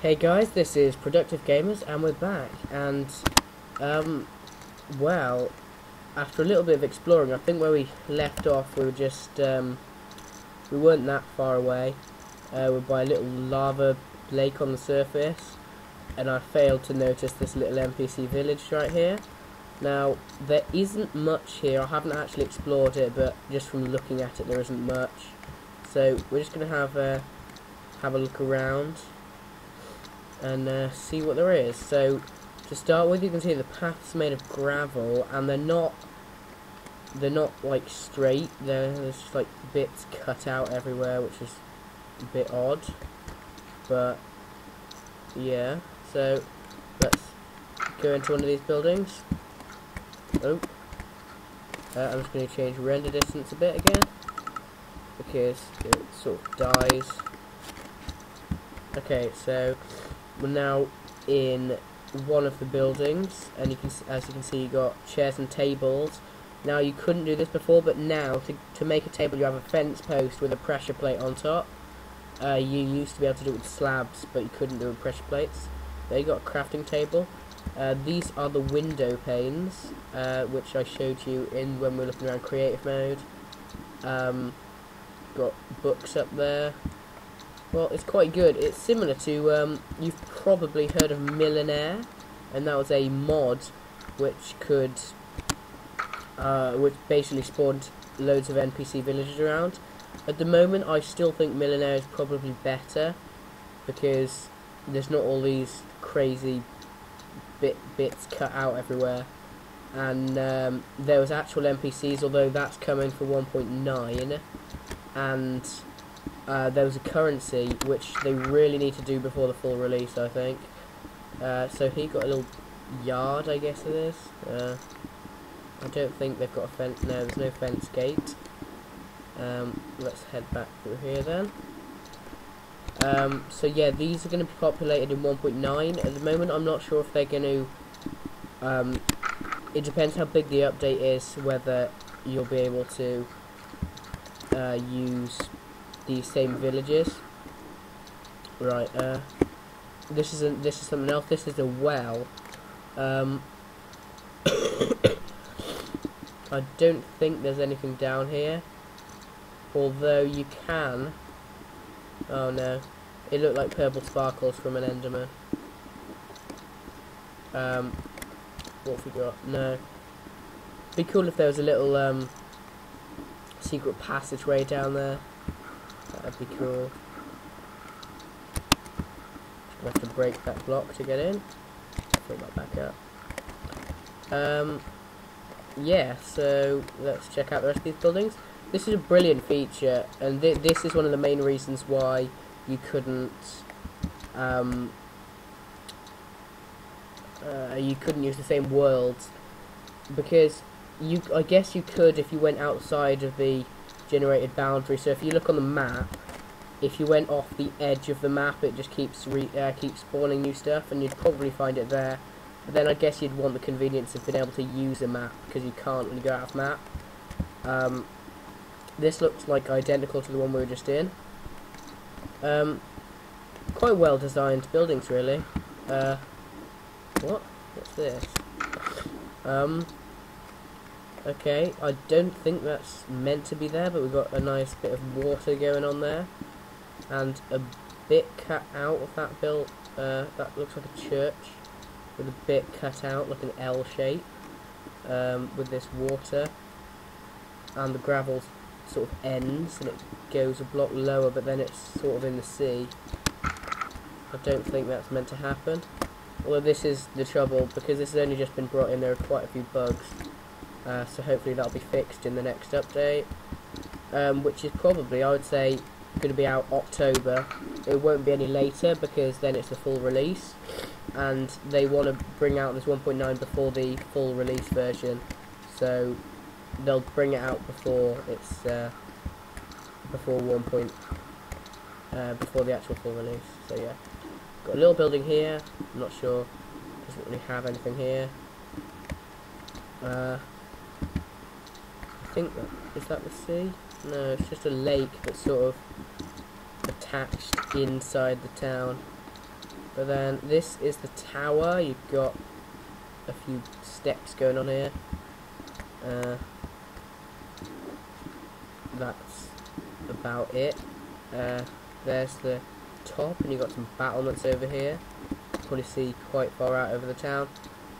Hey guys, this is Productive Gamers and we're back, and well, after a little bit of exploring, I think where we left off we were just we weren't that far away. We're by a little lava lake on the surface, and I failed to notice this little NPC village right here. Now there isn't much here. I haven't actually explored it, but just from looking at it there isn't much, so we're just gonna have a look around and see what there is. So to start with, you can see the path's made of gravel, and they're not like straight. There's just like bits cut out everywhere, which is a bit odd, but yeah. So let's go into one of these buildings. Oh, I'm just going to change render distance a bit again because it sort of dies. Okay, so we're now in one of the buildings, and as you can see, you got chairs and tables. Now you couldn't do this before, but now to make a table, you have a fence post with a pressure plate on top. You used to be able to do it with slabs, but you couldn't do it with pressure plates. There you got a crafting table. These are the window panes, which I showed you in when we were looking around creative mode. Got books up there. Well, it's quite good. It's similar to, you've probably heard of Millionaire, and that was a mod which could, which basically spawned loads of NPC villages around. At the moment, I still think Millionaire is probably better, because there's not all these crazy bits cut out everywhere, and there was actual NPCs, although that's coming for 1.9, and there was a currency which they really need to do before the full release, I think. So he got a little yard, I guess it is. I don't think they've got a fence. No, there's no fence gate. Let's head back through here then. So yeah, these are going to be populated in 1.9. At the moment, I'm not sure if they're going to. It depends how big the update is, whether you'll be able to use these same villages. Right, this is something else. This is a well. I don't think there's anything down here, although you can. Oh no, it looked like purple sparkles from an enderman. What have we got? No. It'd be cool if there was a little secret passageway down there. That'd be cool. Just gonna have to break that block to get in. Fill that back up. Yeah, so let's check out the rest of these buildings. This is a brilliant feature, and this is one of the main reasons why you couldn't use the same worlds, because I guess you could if you went outside of the generated boundary. So if you look on the map, if you went off the edge of the map, it just keeps spawning new stuff, and you'd probably find it there. But then I guess you'd want the convenience of being able to use a map, because you can't when you go out of map. This looks like identical to the one we were just in. Quite well designed buildings, really. What's this? Okay, I don't think that's meant to be there, but we've got a nice bit of water going on there, and a bit cut out of that build. That looks like a church with a bit cut out, like an L shape, with this water, and the gravel sort of ends, and it goes a block lower, but then it's sort of in the sea. I don't think that's meant to happen. Although this is the trouble, because this has only just been brought in, there are quite a few bugs. So hopefully that'll be fixed in the next update, which is probably, I would say, going to be out October. It won't be any later, because then it's the full release, and they want to bring out this 1.9 before the full release version, so they'll bring it out before it's before before the actual full release. So yeah, got a little building here. I'm not sure, doesn't really have anything here. I think is that the sea? No, it's just a lake that's sort of attached inside the town. But then this is the tower. You've got a few steps going on here. That's about it. There's the top, and you've got some battlements over here. Probably see quite far out over the town.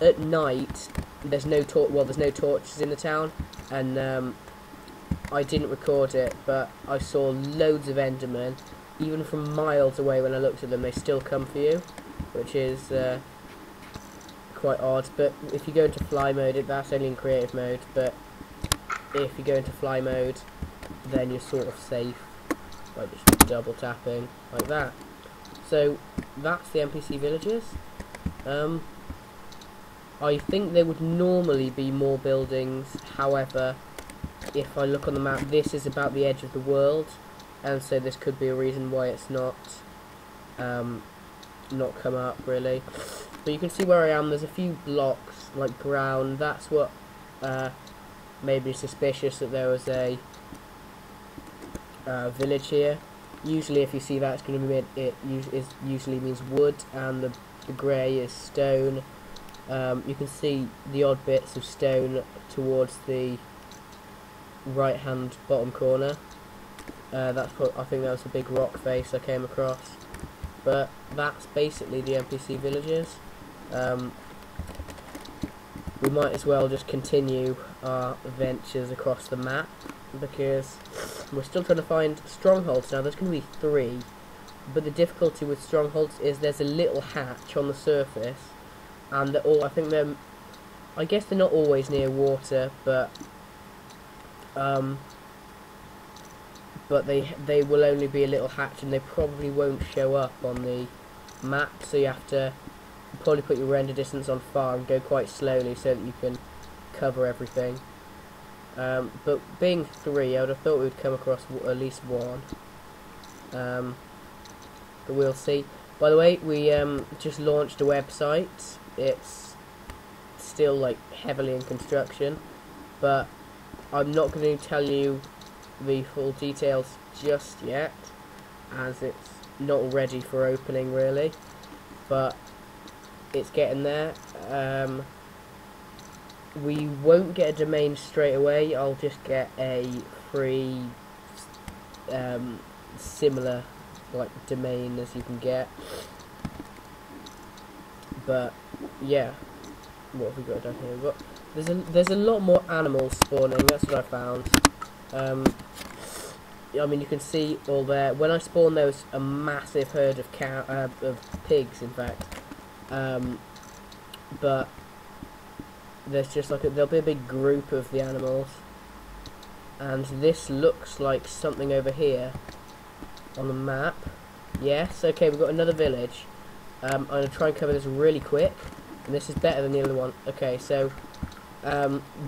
At night, there's no there's no torches in the town, and I didn't record it, but I saw loads of Endermen, even from miles away. When I looked at them, they still come for you, which is quite odd. But if you go into fly mode, that's only in creative mode. But if you go into fly mode, then you're sort of safe by just double tapping like that. So that's the NPC villages. I think there would normally be more buildings, however, if I look on the map, this is about the edge of the world, and so this could be a reason why it's not come up really. But you can see where I am. There's a few blocks like ground. That's what made me suspicious that there was a village here. Usually, if you see that, it's going to be usually means wood, and the grey is stone. You can see the odd bits of stone towards the right-hand bottom corner. I think that was a big rock face I came across. But that's basically the NPC villages. We might as well just continue our ventures across the map, because we're still trying to find strongholds. Now there's going to be 3, but the difficulty with strongholds is there's a little hatch on the surface, and I guess they're not always near water, but they will only be a little hatch, and they probably won't show up on the map, so you have to probably put your render distance on far and go quite slowly so that you can cover everything. But being 3, I would have thought we would come across at least 1. But we'll see. By the way, we just launched a website. It's still like heavily in construction, but I'm not going to tell you the full details just yet, as it's not ready for opening really, but it's getting there. We won't get a domain straight away. I'll just get a free similar like domain as you can get. But yeah, what have we got down here? There's a lot more animals spawning. That's what I found. I mean, you can see all there. When I spawned, there was a massive herd of pigs, in fact. But there's just like there'll be a big group of the animals, and this looks like something over here on the map. Yes, okay, we've got another village. I'm going to try and cover this really quick, and this is better than the other one. Okay, so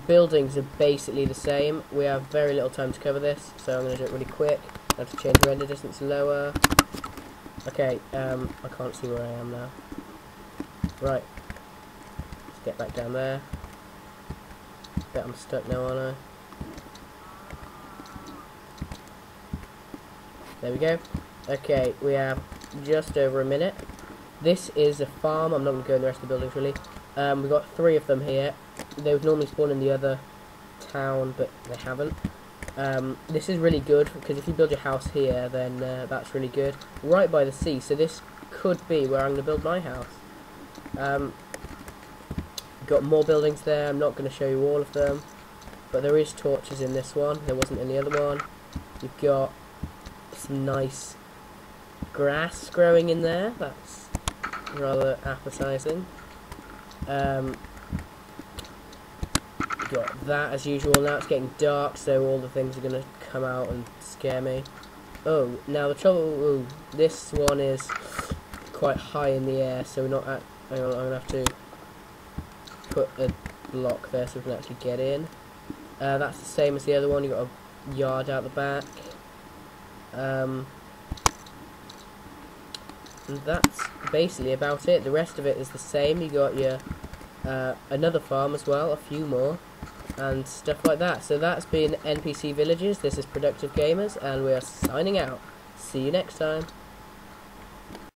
buildings are basically the same. We have very little time to cover this, so I'm going to do it really quick. I have to change render distance lower. Okay, I can't see where I am now. Right, let's get back down there. Bet I'm stuck now, aren't I? There we go. Okay, we have just over a minute. This is a farm. I'm not going to go in the rest of the buildings really. We've got 3 of them here. They would normally spawn in the other town, but they haven't. This is really good, because if you build your house here, then that's really good. Right by the sea, so this could be where I'm going to build my house. Got more buildings there. I'm not going to show you all of them, but there is torches in this one. There wasn't in the other one. You've got some nice grass growing in there. That's rather appetizing. Got that as usual. Now it's getting dark, so all the things are going to come out and scare me. Oh, now the trouble. Ooh, this one is quite high in the air, so we're not at. Hang on, I'm going to have to put a block there so we can actually get in. That's the same as the other one. You've got a yard out the back. And that's basically about it. The rest of it is the same. You got your another farm as well, a few more, and stuff like that. So that's been NPC Villages. This is Productive Gamers, and we are signing out. See you next time.